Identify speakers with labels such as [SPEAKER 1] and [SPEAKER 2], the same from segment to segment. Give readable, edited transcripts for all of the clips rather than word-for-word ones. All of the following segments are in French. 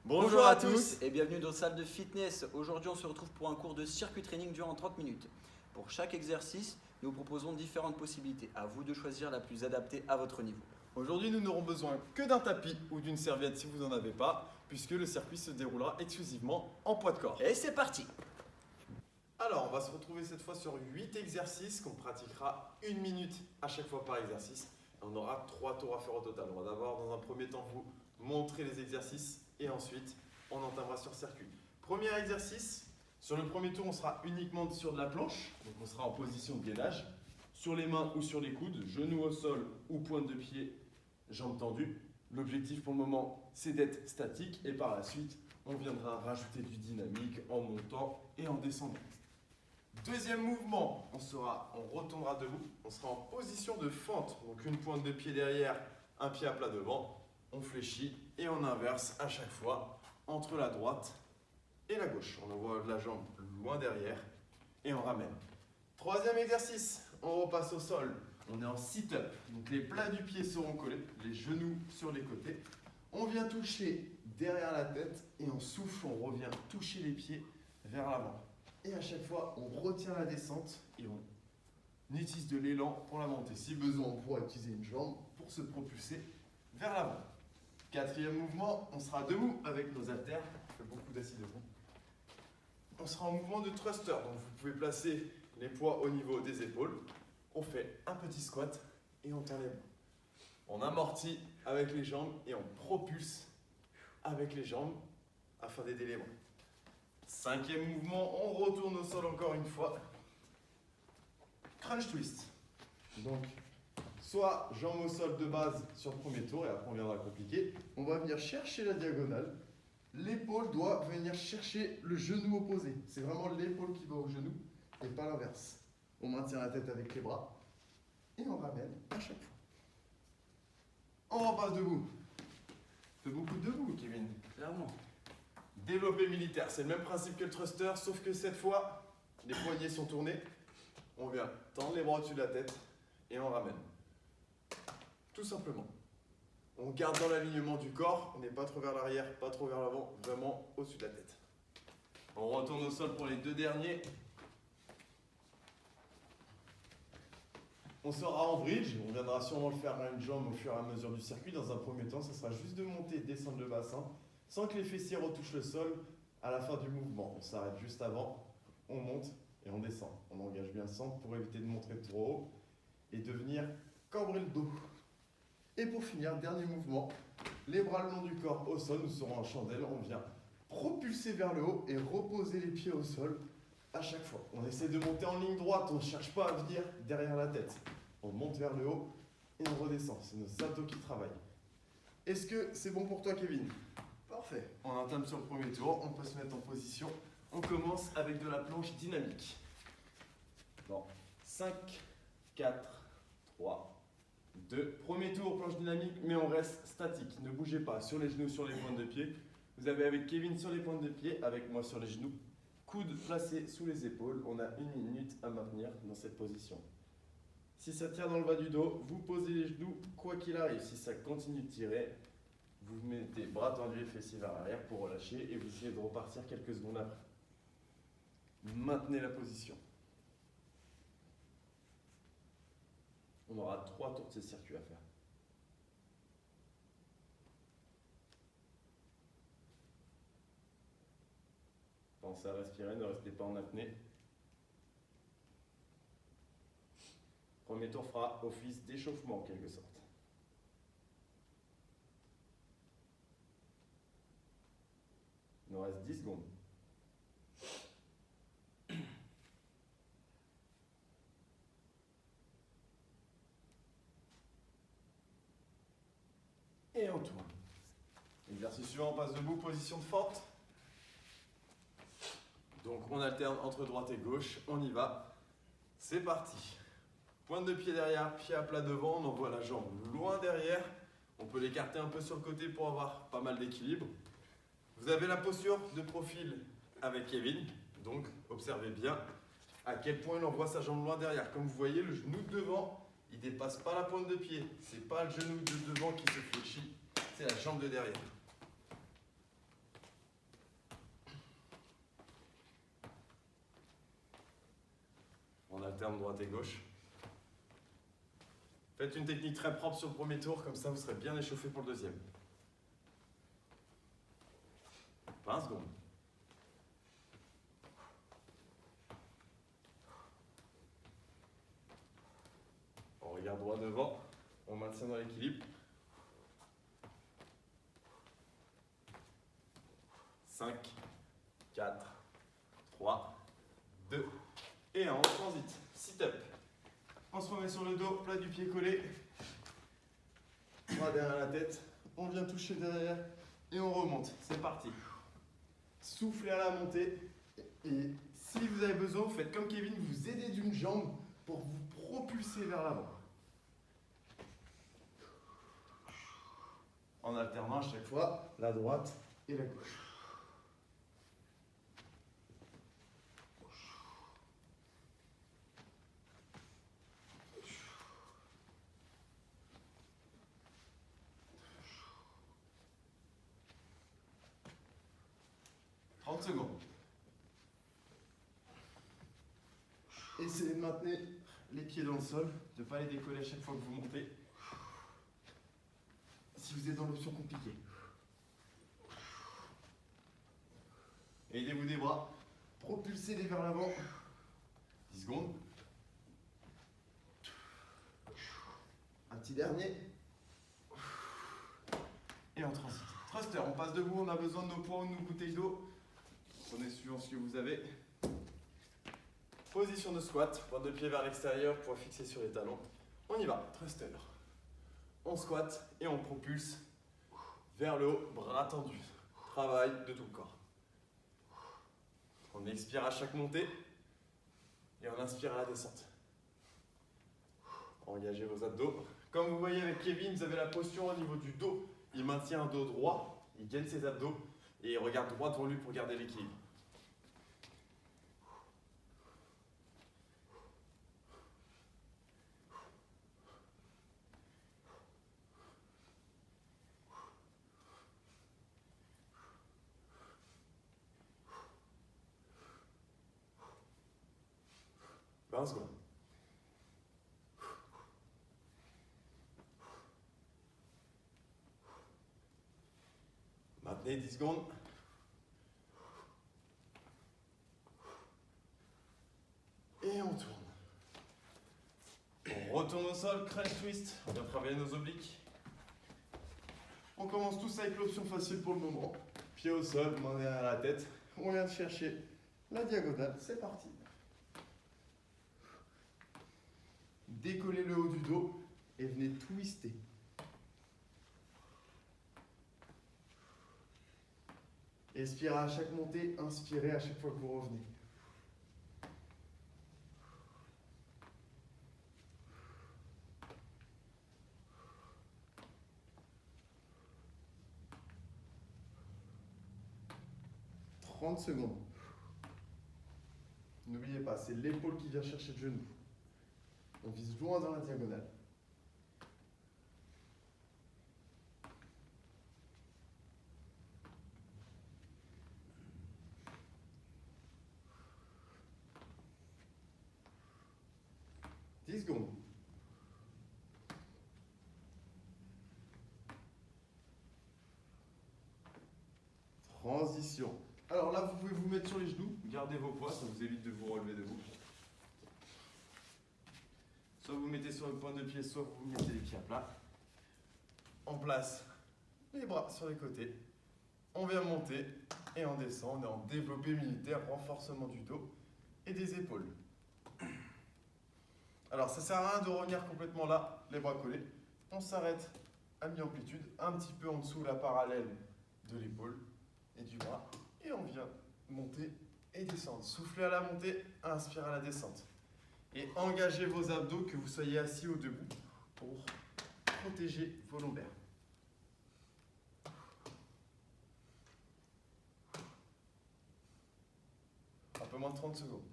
[SPEAKER 1] Bonjour à tous et bienvenue dans la salle de fitness. Aujourd'hui, on se retrouve pour un cours de circuit training durant 30 minutes. Pour chaque exercice, nous vous proposons différentes possibilités. À vous de choisir la plus adaptée à votre niveau.
[SPEAKER 2] Aujourd'hui, nous n'aurons besoin que d'un tapis ou d'une serviette si vous n'en avez pas, puisque le circuit se déroulera exclusivement en poids de corps.
[SPEAKER 1] Et c'est parti!
[SPEAKER 2] Alors, on va se retrouver cette fois sur 8 exercices qu'on pratiquera 1 minute à chaque fois par exercice. Et on aura 3 tours à faire au total. On va d'abord, dans un premier temps, vous montrer les exercices et ensuite, on entamera sur circuit. Premier exercice, sur le premier tour, on sera uniquement sur de la planche. Donc, on sera en position de gainage, sur les mains ou sur les coudes, genoux au sol ou pointe de pied, jambes tendues. L'objectif pour le moment, c'est d'être statique et par la suite, on viendra rajouter du dynamique en montant et en descendant. Deuxième mouvement, on retournera debout, on sera en position de fente, donc une pointe de pied derrière, un pied à plat devant, on fléchit et on inverse à chaque fois entre la droite et la gauche. On envoie la jambe loin derrière et on ramène. Troisième exercice, on repasse au sol, on est en sit-up, donc les plats du pied seront collés, les genoux sur les côtés. On vient toucher derrière la tête et on souffle, on revient toucher les pieds vers l'avant. Et à chaque fois, on retient la descente et on utilise de l'élan pour la montée. Si besoin, on pourra utiliser une jambe pour se propulser vers l'avant. Quatrième mouvement, on sera debout avec nos haltères. On fait beaucoup d'assis debout. On sera en mouvement de thruster. Donc vous pouvez placer les poids au niveau des épaules. On fait un petit squat et on tend les bras. On amortit avec les jambes et on propulse avec les jambes afin d'aider les bras. Cinquième mouvement, on retourne au sol encore une fois. Crunch twist. Donc, soit jambes au sol de base sur le premier tour, et après on viendra compliquer. On va venir chercher la diagonale. L'épaule doit venir chercher le genou opposé. C'est vraiment l'épaule qui va au genou et pas l'inverse. On maintient la tête avec les bras et on ramène à chaque fois. On repasse debout. Fais beaucoup debout, Kevin.
[SPEAKER 1] Clairement.
[SPEAKER 2] Développé militaire, c'est le même principe que le thruster, sauf que cette fois, les poignets sont tournés. On vient tendre les bras au-dessus de la tête et on ramène. Tout simplement. On garde dans l'alignement du corps, on n'est pas trop vers l'arrière, pas trop vers l'avant, vraiment au-dessus de la tête. On retourne au sol pour les deux derniers. On sera en bridge, on viendra sûrement le faire à une jambe au fur et à mesure du circuit. Dans un premier temps, ce sera juste de monter et descendre le bassin sans que les fessiers retouchent le sol à la fin du mouvement. On s'arrête juste avant, on monte et on descend. On engage bien le centre pour éviter de monter trop haut et de venir cambrer le dos. Et pour finir, dernier mouvement, les bras le long du corps au sol, nous serons en chandelle, on vient propulser vers le haut et reposer les pieds au sol à chaque fois. On essaie de monter en ligne droite, on ne cherche pas à venir derrière la tête. On monte vers le haut et on redescend, c'est nos abdos qui travaillent. Est-ce que c'est bon pour toi, Kevin ? Parfait. On entame sur le premier tour, on peut se mettre en position. On commence avec de la planche dynamique. Bon, 5, 4, 3, 2. Premier tour, planche dynamique, mais on reste statique. Ne bougez pas, sur les genoux, sur les pointes de pied. Vous avez avec Kevin sur les pointes de pied, avec moi sur les genoux. Coudes placés sous les épaules. On a 1 minute à maintenir dans cette position. Si ça tire dans le bas du dos, vous posez les genoux, quoi qu'il arrive. Si ça continue de tirer, vous mettez bras tendus et fessiers vers l'arrière pour relâcher et vous essayez de repartir quelques secondes après. Maintenez la position. On aura 3 tours de ces circuits à faire. Pensez à respirer, ne restez pas en apnée. Premier tour fera office d'échauffement en quelque sorte. Il nous reste 10 secondes. Et on tourne. Exercice suivant, on passe debout, position de fente. Donc on alterne entre droite et gauche, on y va. C'est parti. Pointe de pied derrière, pied à plat devant, on envoie la jambe loin derrière. On peut l'écarter un peu sur le côté pour avoir pas mal d'équilibre. Vous avez la posture de profil avec Kevin, donc observez bien à quel point il envoie sa jambe loin derrière. Comme vous voyez, le genou de devant, il ne dépasse pas la pointe de pied. Ce n'est pas le genou de devant qui se fléchit, c'est la jambe de derrière. J'alterne droite et gauche. Faites une technique très propre sur le premier tour, comme ça vous serez bien échauffé pour le deuxième. 20 secondes. On regarde droit devant, on maintient dans l'équilibre. 5, 4, 3, 2 et 1. On transite. Sit-up. On se remet sur le dos, plat du pied collé. Bras derrière la tête. On vient toucher derrière et on remonte. C'est parti. Soufflez à la montée. Et si vous avez besoin, vous faites comme Kevin, vous aidez d'une jambe pour vous propulser vers l'avant. En alternant à chaque fois la droite et la gauche. Secondes. Essayez de maintenir les pieds dans le sol, de ne pas les décoller à chaque fois que vous montez. Si vous êtes dans l'option compliquée. Aidez-vous des bras, propulsez-les vers l'avant. 10 secondes. Un petit dernier. Et on transite. Thruster, on passe debout, on a besoin de nos poids ou de nos bouteilles d'eau. Prenez suivant ce que vous avez. Position de squat, pointe de pied vers l'extérieur, poids fixé sur les talons. On y va, thruster. On squatte et on propulse vers le haut, bras tendus. Travail de tout le corps. On expire à chaque montée et on inspire à la descente. Engagez vos abdos. Comme vous voyez avec Kevin, vous avez la posture au niveau du dos. Il maintient un dos droit, il gaine ses abdos et il regarde droit devant lui pour garder l'équilibre. Secondes. Maintenez 10 secondes. Et on tourne. On retourne au sol, crunch twist. On vient travailler nos obliques. On commence tous avec l'option facile pour le moment. Pied au sol, main derrière la tête. On vient de chercher la diagonale. C'est parti. Décollez le haut du dos et venez twister. Expirez à chaque montée, inspirez à chaque fois que vous revenez. « 30 secondes. N'oubliez pas, c'est l'épaule qui vient chercher le genou. On vise loin dans la diagonale. « 10 secondes. Transition. Alors là, vous pouvez vous mettre sur les genoux, gardez vos poids, ça vous évite de vous relever debout. Soit vous mettez sur le point de pied, soit vous mettez les pieds à plat. On place les bras sur les côtés. On vient monter et on descend. On est en développé militaire, renforcement du dos et des épaules. Alors ça sert à rien de revenir complètement là, les bras collés. On s'arrête à mi-amplitude, un petit peu en dessous la parallèle de l'épaule et du bras. Et on vient monter et descendre. Soufflez à la montée, inspirez à la descente. Et engagez vos abdos, que vous soyez assis ou debout, pour protéger vos lombaires. Un peu moins de 30 secondes.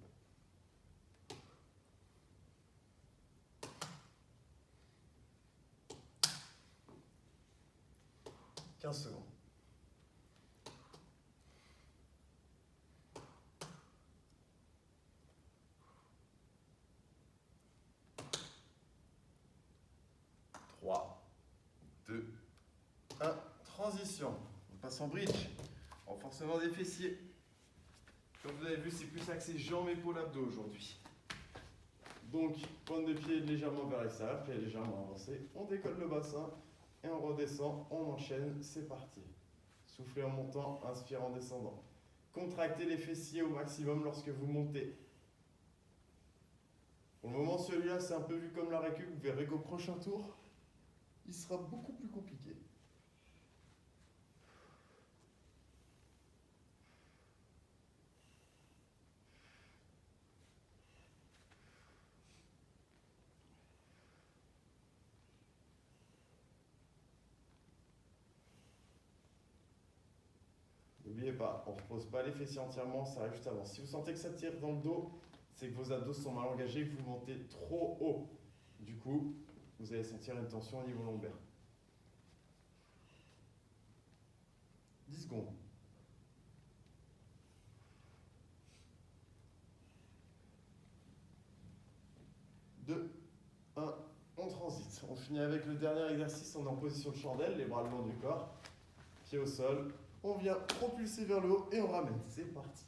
[SPEAKER 2] « 15 secondes. transition. On passe en bridge. Renforcement des fessiers. Comme vous avez vu, c'est plus axé jambes, épaules, abdos aujourd'hui. Donc, pointe de pied légèrement vers l'extérieur, pied légèrement avancé. On décolle le bassin et on redescend. On enchaîne. C'est parti. Soufflez en montant, inspire en descendant. Contractez les fessiers au maximum lorsque vous montez. Pour le moment, celui-là, c'est un peu vu comme la récup. Vous verrez qu'au prochain tour, il sera beaucoup plus compliqué. N'oubliez pas, on ne repose pas les fessiers entièrement, ça arrive juste avant. Si vous sentez que ça tire dans le dos, c'est que vos abdos sont mal engagés, que vous montez trop haut. Du coup, vous allez sentir une tension au niveau lombaire. 10 secondes. 2, 1, on transite. On finit avec le dernier exercice, on est en position de chandelle, les bras le long du corps, pieds au sol. On vient propulser vers le haut et on ramène. C'est parti.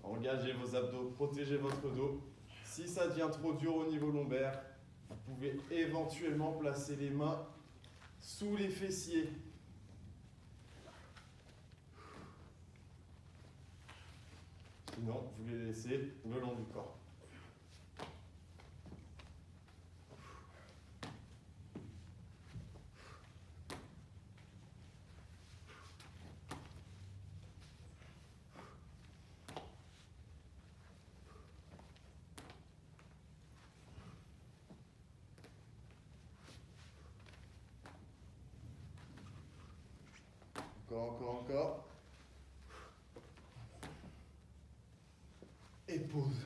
[SPEAKER 2] Engagez vos abdos, protégez votre dos. Si ça devient trop dur au niveau lombaire, vous pouvez éventuellement placer les mains sous les fessiers. Sinon, vous les laissez le long du corps. Encore. Et pause.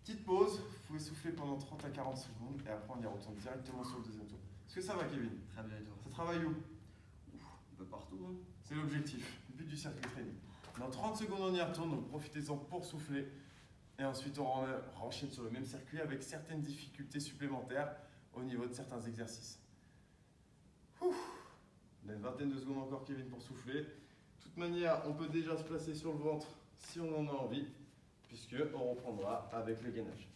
[SPEAKER 2] Petite pause, vous pouvez souffler pendant 30 à 40 secondes et après on y retourne directement sur le deuxième tour. Est-ce que ça va, Kevin?
[SPEAKER 1] Très bien, et toi?
[SPEAKER 2] Ça travaille où?
[SPEAKER 1] Un peu partout. Hein.
[SPEAKER 2] C'est l'objectif, le but du circuit training. Dans 30 secondes, on y retourne, donc profitez-en pour souffler. Et ensuite, on enchaîne sur le même circuit avec certaines difficultés supplémentaires au niveau de certains exercices. On a une vingtaine de secondes encore, Kevin, pour souffler. De toute manière, on peut déjà se placer sur le ventre si on en a envie, puisqu'on reprendra avec le gainage.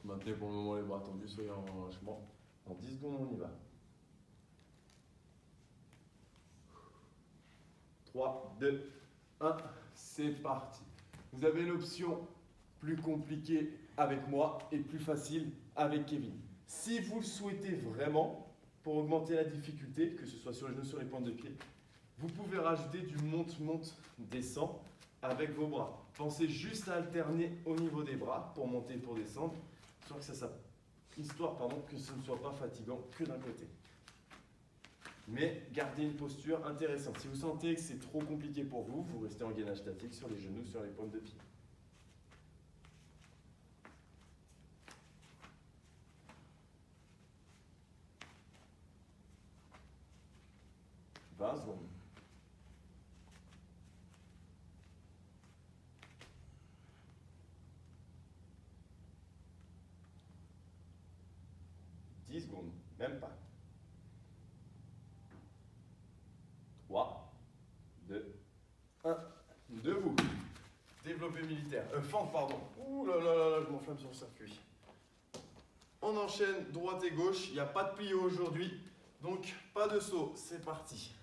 [SPEAKER 2] Maintenez pour le moment les bras tendus, soyez en relâchement. En 10 secondes, on y va. 3, 2, 1, c'est parti. Vous avez l'option plus compliquée avec moi et plus facile avec Kevin. Si vous le souhaitez vraiment, pour augmenter la difficulté, que ce soit sur les genoux, sur les pointes de pied, vous pouvez rajouter du monte-monte, descend avec vos bras. Pensez juste à alterner au niveau des bras pour monter et pour descendre, histoire que ce ne soit pas fatigant que d'un côté. Mais gardez une posture intéressante. Si vous sentez que c'est trop compliqué pour vous, vous restez en gainage statique sur les genoux, sur les pointes de pied. Secondes. Secondes, même pas. 3, 2, 1. Debout. Développé militaire. Fente, pardon. Ouh là là là là, je m'enflamme sur le circuit. On enchaîne droite et gauche. Il n'y a pas de plio aujourd'hui. Donc, pas de saut. C'est parti.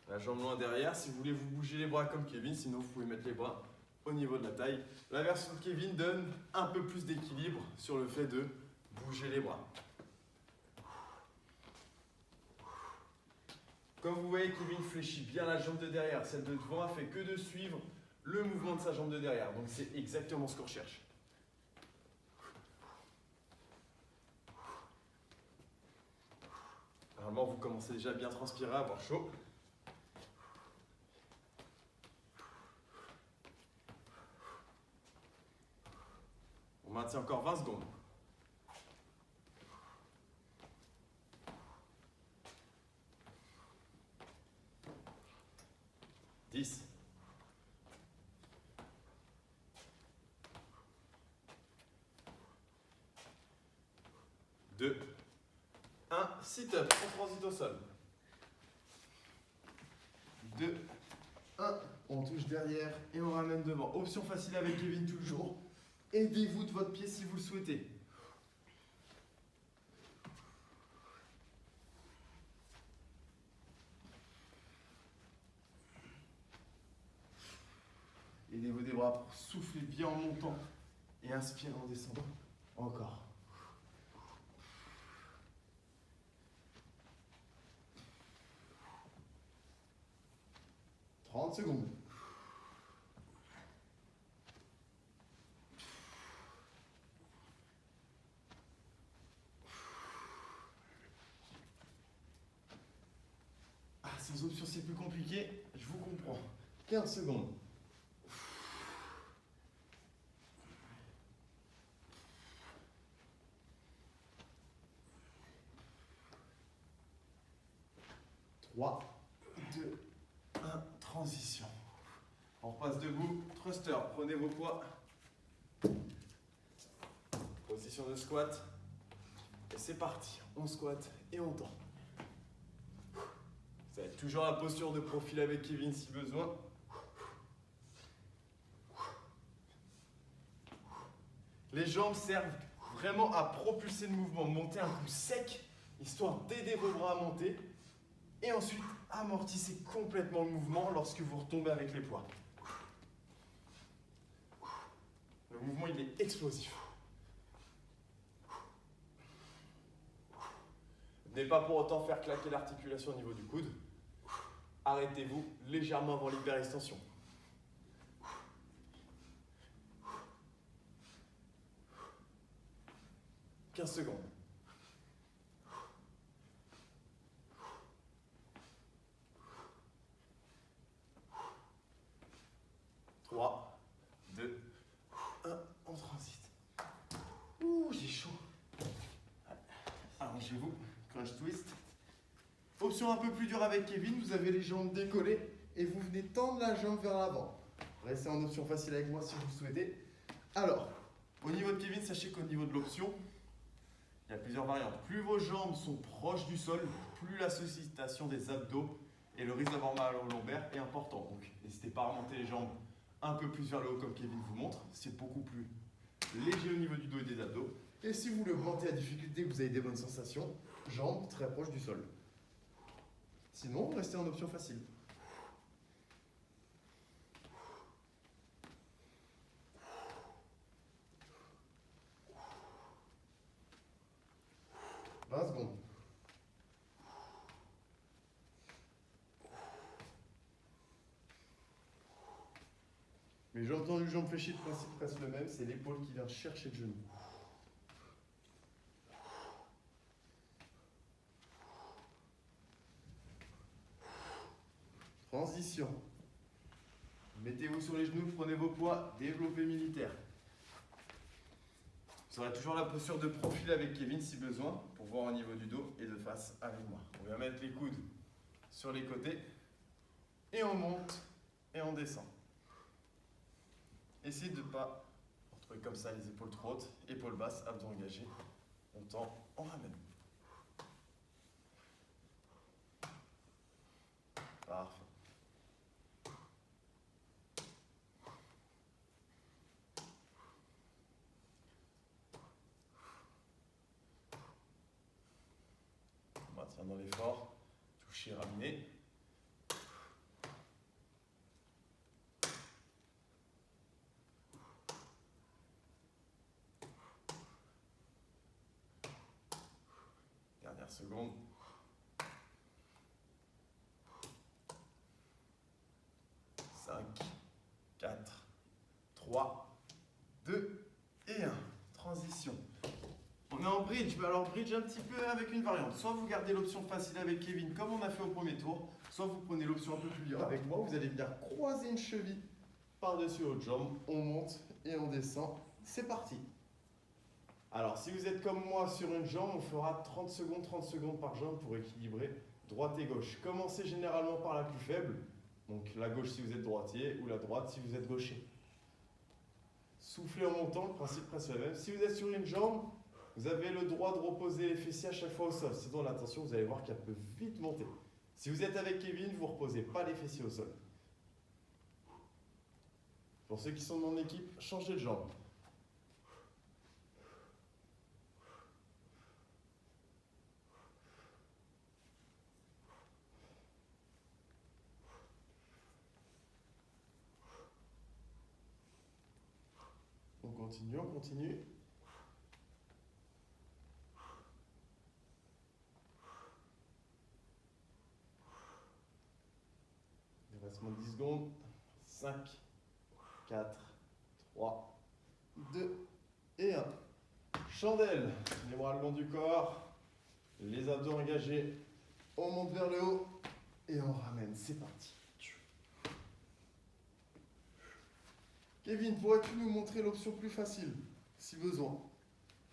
[SPEAKER 2] La jambe loin derrière. Si vous voulez vous bouger les bras comme Kevin, sinon vous pouvez mettre les bras au niveau de la taille. La version de Kevin donne un peu plus d'équilibre sur le fait de bouger les bras. Comme vous voyez, Kevin fléchit bien la jambe de derrière. Celle de devant a fait que de suivre le mouvement de sa jambe de derrière. Donc c'est exactement ce qu'on recherche. Normalement, vous commencez déjà à bien transpirer, à avoir chaud. On maintient encore 20 secondes. 10, Un sit-up, on transite au sol. 2, 1, on touche derrière et on ramène devant. Option facile avec Kevin toujours. Aidez-vous de votre pied si vous le souhaitez. Aidez-vous des bras pour souffler bien en montant et inspirer en descendant. Encore. 30 secondes. Ah, ces options c'est plus compliqué, je vous comprends. 15 secondes. Trois, 2, 1, transition. On repasse debout, thruster, prenez vos poids. Position de squat. Et c'est parti, on squatte et on tend. Ça va être toujours la posture de profil avec Kevin si besoin. Les jambes servent vraiment à propulser le mouvement. Montez un coup sec, histoire d'aider vos bras à monter. Et ensuite, amortissez complètement le mouvement lorsque vous retombez avec les poids. Le mouvement, il est explosif. Venez pas pour autant faire claquer l'articulation au niveau du coude. Arrêtez-vous légèrement avant l'hyperextension. « 15 secondes. « 3, 2, 1, on transite. Ouh, j'ai chaud. Allongez-vous, crunch twist. Option un peu plus dure avec Kevin, vous avez les jambes décollées et vous venez tendre la jambe vers l'avant. Restez en option facile avec moi si vous le souhaitez. Alors, au niveau de Kevin, sachez qu'au niveau de l'option, il y a plusieurs variantes. Plus vos jambes sont proches du sol, plus la sollicitation des abdos et le risque d'avoir mal au lombaire est important. Donc, n'hésitez pas à remonter les jambes un peu plus vers le haut comme Kevin vous montre. C'est beaucoup plus léger au niveau du dos et des abdos. Et si vous le montez à difficulté, que vous avez des bonnes sensations, jambes très proches du sol. Sinon, restez en option facile. « 20 secondes. Mais j'ai entendu jambe fléchie, le principe reste le même, c'est l'épaule qui vient chercher le genou. Transition. Mettez-vous sur les genoux, prenez vos poids, développé militaire. Vous aurez toujours la posture de profil avec Kevin si besoin, pour voir au niveau du dos et de face avec moi. On vient mettre les coudes sur les côtés, et on monte, et on descend. Essayez de ne pas retrouver comme ça les épaules trop hautes, épaules basses, abdos engagés. On tend, on ramène. Parfait. On maintient dans l'effort, toucher, ramener. Dernière seconde. 5, 4, 3, 2 et 1. Transition. On est en bridge, mais alors bridge un petit peu avec une variante. Soit vous gardez l'option facile avec Kevin comme on a fait au premier tour, soit vous prenez l'option un peu plus dure avec moi. Vous allez venir croiser une cheville par-dessus votre jambe. On monte et on descend. C'est parti. Alors si vous êtes comme moi sur une jambe, on fera 30 secondes par jambe pour équilibrer droite et gauche. Commencez généralement par la plus faible. Donc la gauche si vous êtes droitier ou la droite si vous êtes gaucher. Soufflez en montant, le principe reste le même. Si vous êtes sur une jambe, Vous avez le droit de reposer les fessiers à chaque fois au sol. Sinon, la tension, vous allez voir qu'elle peut vite monter. Si vous êtes avec Kevin, vous ne reposez pas les fessiers au sol. Pour ceux qui sont de mon équipe, changez de jambe. On continue, on continue. Il reste moins de 10 secondes. 5, 4, 3, 2 et 1. Chandelle. Les bras le long du corps. Les abdos engagés. On monte vers le haut et on ramène. C'est parti. Kevin, pourrais-tu nous montrer l'option plus facile, si besoin?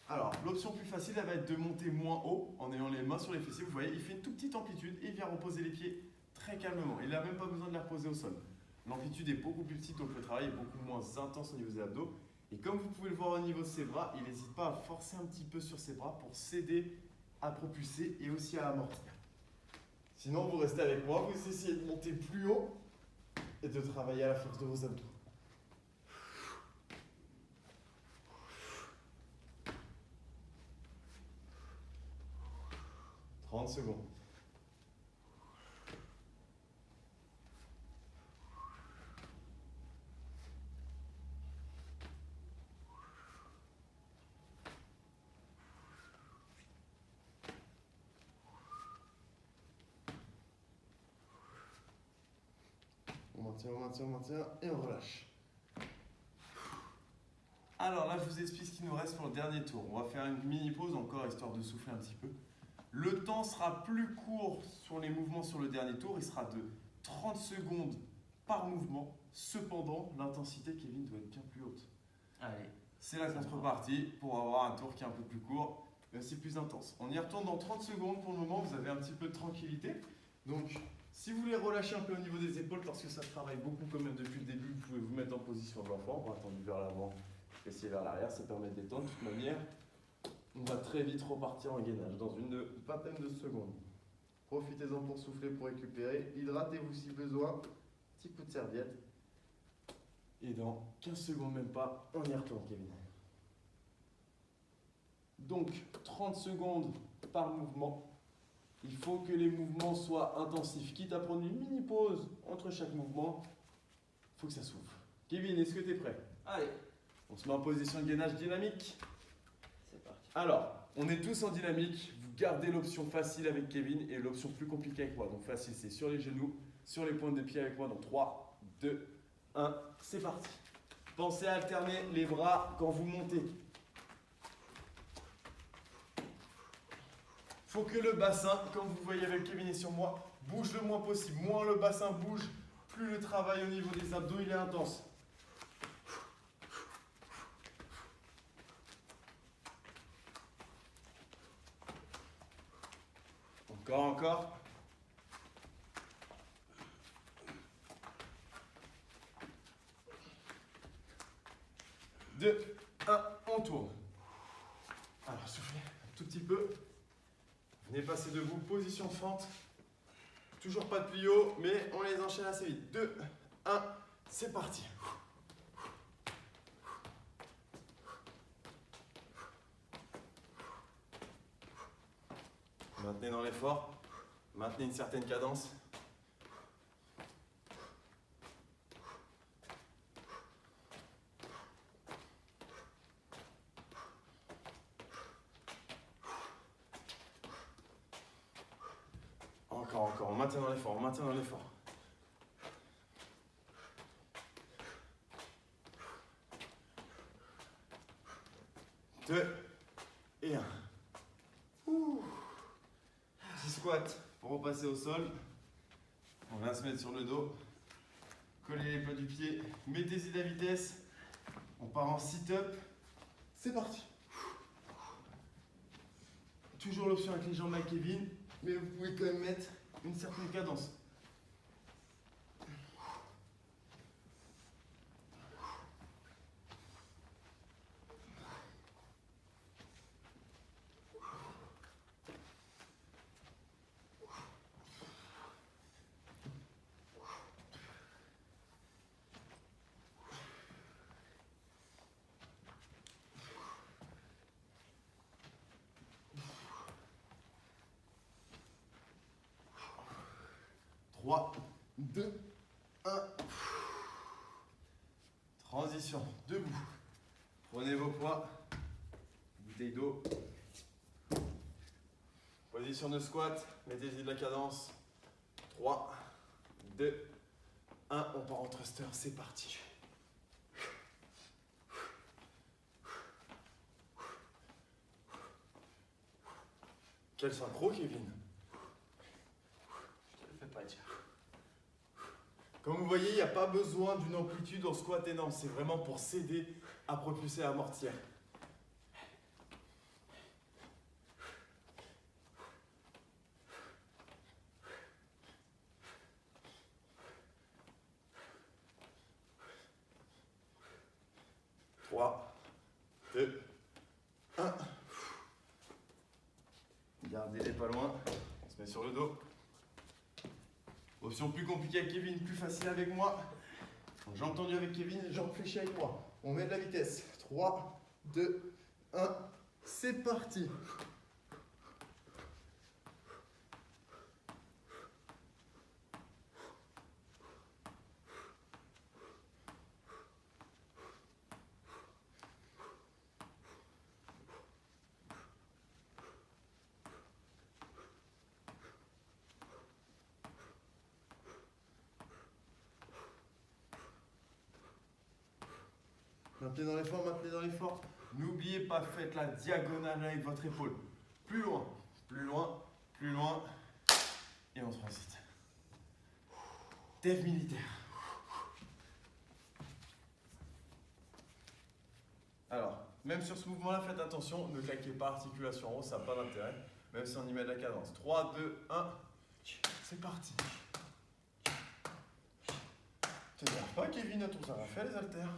[SPEAKER 2] Alors, l'option plus facile, elle va être de monter moins haut en ayant les mains sur les fessiers. Vous voyez, il fait une toute petite amplitude et il vient reposer les pieds très calmement. Il n'a même pas besoin de les reposer au sol. L'amplitude est beaucoup plus petite, donc le travail est beaucoup moins intense au niveau des abdos. Et comme vous pouvez le voir au niveau de ses bras, il n'hésite pas à forcer un petit peu sur ses bras pour s'aider à propulser et aussi à amortir. Sinon, vous restez avec moi, vous essayez de monter plus haut et de travailler à la force de vos abdos. 30 secondes. On maintient et on relâche. Alors là, je vous explique ce qu'il nous reste pour le dernier tour. On va faire une mini pause encore, histoire de souffler un petit peu. Le temps sera plus court sur les mouvements sur le dernier tour. Il sera de 30 secondes par mouvement. Cependant, l'intensité, Kevin, doit être bien plus haute.
[SPEAKER 1] Allez.
[SPEAKER 2] C'est la contrepartie pour avoir un tour qui est un peu plus court, mais aussi plus intense. On y retourne dans 30 secondes. Pour le moment, vous avez un petit peu de tranquillité. Donc, si vous voulez relâcher un peu au niveau des épaules, parce que ça travaille beaucoup quand même depuis le début, vous pouvez vous mettre en position de l'enfant, bras tendus vers l'avant, fessiers vers l'arrière, ça permet de détendre. De toute manière, on va très vite repartir en gainage dans une vingtaine de secondes. Profitez-en pour souffler, pour récupérer. Hydratez-vous si besoin. Petit coup de serviette. Et dans 15 secondes, même pas, on y retourne, Kevin. Donc, 30 secondes par mouvement. Il faut que les mouvements soient intensifs. Quitte à prendre une mini pause entre chaque mouvement, il faut que ça souffle. Kevin, est-ce que tu es prêt?
[SPEAKER 1] Allez.
[SPEAKER 2] On se met en position de gainage dynamique.
[SPEAKER 1] C'est parti.
[SPEAKER 2] Alors, on est tous en dynamique. Vous gardez l'option facile avec Kevin et l'option plus compliquée avec moi. Donc facile, c'est sur les genoux, sur les pointes de pied avec moi. Dans 3, 2, 1, c'est parti. Pensez à alterner les bras quand vous montez. Faut que le bassin, comme vous voyez avec Kevin et sur moi, bouge le moins possible. Moins le bassin bouge, plus le travail au niveau des abdos il est intense. Encore. 2, 1, on tourne. Alors soufflez un tout petit peu. Venez passer debout, position fente. Toujours pas de plio, mais on les enchaîne assez vite. 2, 1, c'est parti. Maintenez dans l'effort, maintenez une certaine cadence. Encore, on maintient dans l'effort, 2 et 1. Petit squat pour repasser au sol. On va se mettre sur le dos. Collez les plats du pied. Mettez-y de la vitesse. On part en sit-up. C'est parti. Toujours l'option avec les jambes à Kevin, mais vous pouvez quand même mettre une certaine cadence. 3, 2, 1. Transition, debout. Prenez vos poids. Bouteille d'eau. Position de squat, mettez-y de la cadence. 3, 2, 1. On part en thruster, c'est parti. Quel synchro, Kevin?
[SPEAKER 1] Je te le fais pas dire.
[SPEAKER 2] Comme vous voyez, il n'y a pas besoin d'une amplitude en squat énorme. C'est vraiment pour s'aider à propulser, à amortir. Trois, 2, 1. Gardez-les pas loin. On se met sur le dos. Option plus compliquée avec Kevin, plus facile avec moi. Jambes tendues avec Kevin, jambes fléchies avec moi. On met de la vitesse. 3, 2, 1. C'est parti. Maintenez dans l'effort, maintenez dans l'effort. N'oubliez pas, faites la diagonale avec votre épaule. Plus loin, plus loin, plus loin. Et on transite. Dev militaire. Alors, même sur ce mouvement-là, faites attention, ne claquez pas articulation en haut, ça n'a pas d'intérêt. Même si on y met de la cadence. 3, 2, 1. C'est parti. T'énerve pas, Kevin, à tout ça va faire les haltères.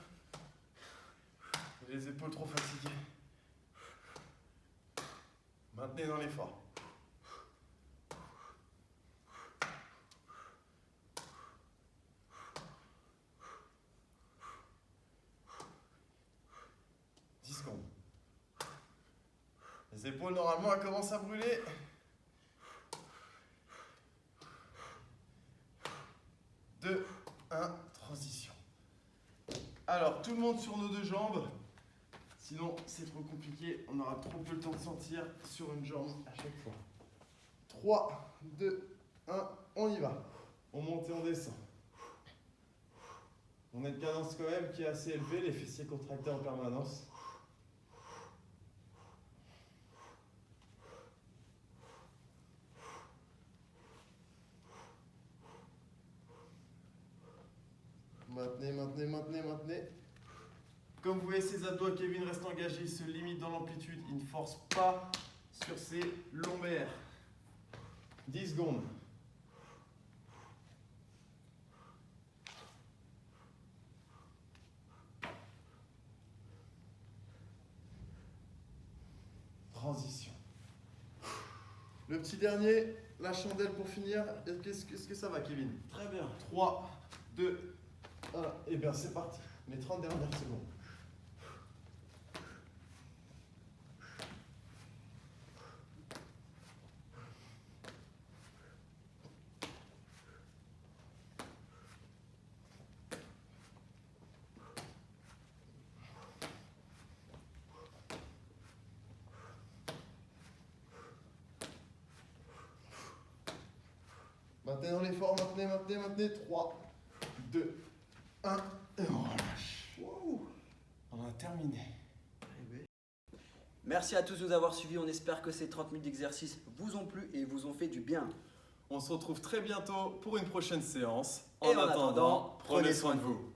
[SPEAKER 2] Les épaules trop fatiguées. Maintenez dans l'effort. Les épaules, normalement, elles commencent à brûler. Deux, un, transition. Alors, tout le monde sur nos deux jambes. Sinon, c'est trop compliqué. On aura trop peu le temps de sentir sur une jambe à chaque fois. 3, 2, 1, on y va. On monte et on descend. On a une cadence quand même qui est assez élevée, les fessiers contractés en permanence. Maintenez, maintenez, maintenez, maintenez. Comme vous voyez, ces abdos à Kevin restent engagés, il se limite dans l'amplitude, il ne force pas sur ses lombaires. 10 secondes. Transition. Le petit dernier, la chandelle pour finir. Est-ce que ça va, Kevin?
[SPEAKER 1] Très bien.
[SPEAKER 2] 3, 2, 1. Et bien, c'est parti. Les 30 dernières secondes. Maintenez dans l'effort, maintenez, maintenez, maintenez. 3, 2, 1. Et on relâche. Wow. On a terminé.
[SPEAKER 1] Merci à tous de nous avoir suivis. On espère que ces 30 minutes d'exercice vous ont plu et vous ont fait du bien.
[SPEAKER 2] On se retrouve très bientôt pour une prochaine séance.
[SPEAKER 1] Et en attendant, prenez soin de vous.